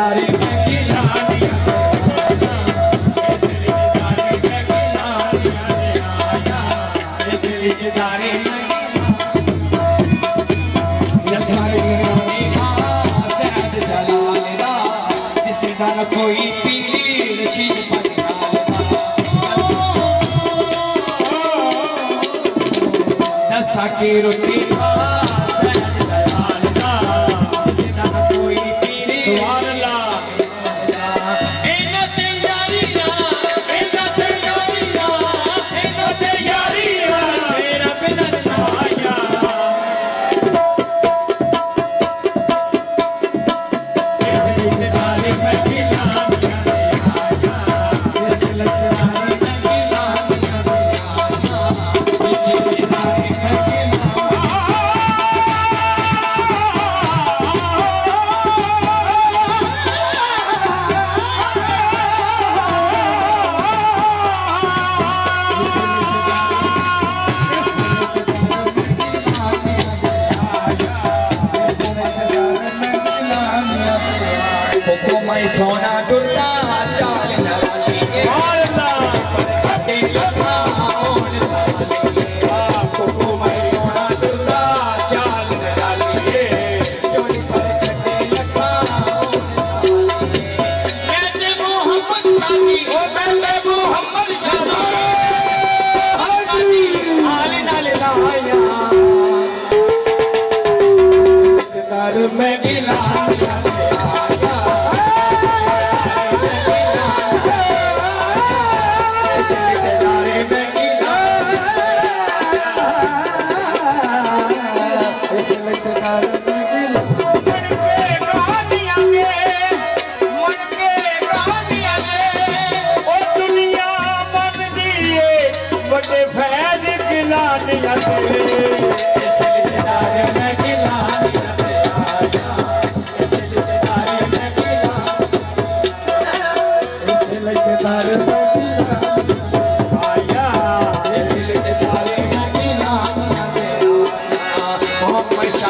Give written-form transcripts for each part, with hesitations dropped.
रिश्तेदारी में गिलानिया रिश्तेदारी में कोई पीर चीज दसा की रोटी सोना दुर्गा चाल नवाली के छठे लखा और सोना दुर्गा चाल नवाली के चोरी पर छठे लखा मैं मोहम्मद शादी ओ मैं मोहम्मद शादी आले नाले लाया रिश्तेदार में गिलानिया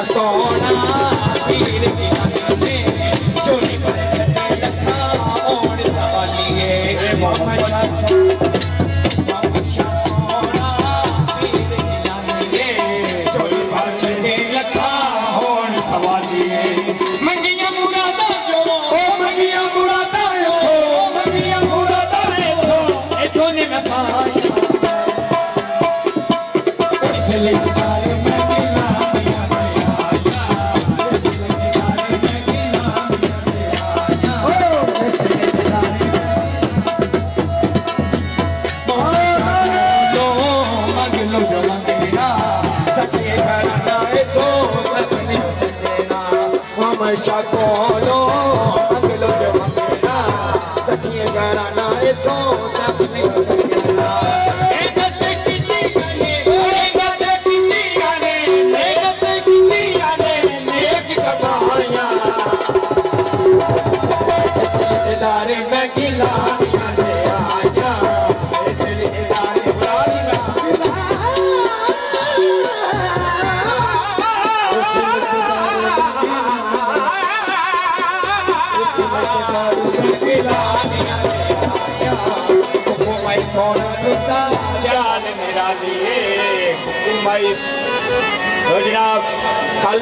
सोना पीर की चोरी पर छठे लखा और सवाली है मोहम्मद शाह सोना पीर की चोरी पर छठे लखा और सवाली है मंगिया मुरादा जो मंगिया मुरादा इथों ने मैं पाया शाकोलो अगलो जो मंगना सखिए घराना ए तो सब नहीं हो सकेला एक ते किती गाने नेक कमाया रिश्तेदारी में गिलानिया ले आया ऐसे रिश्तेदारी सोना दुर्गा चाल मेरा लिए जनाब कल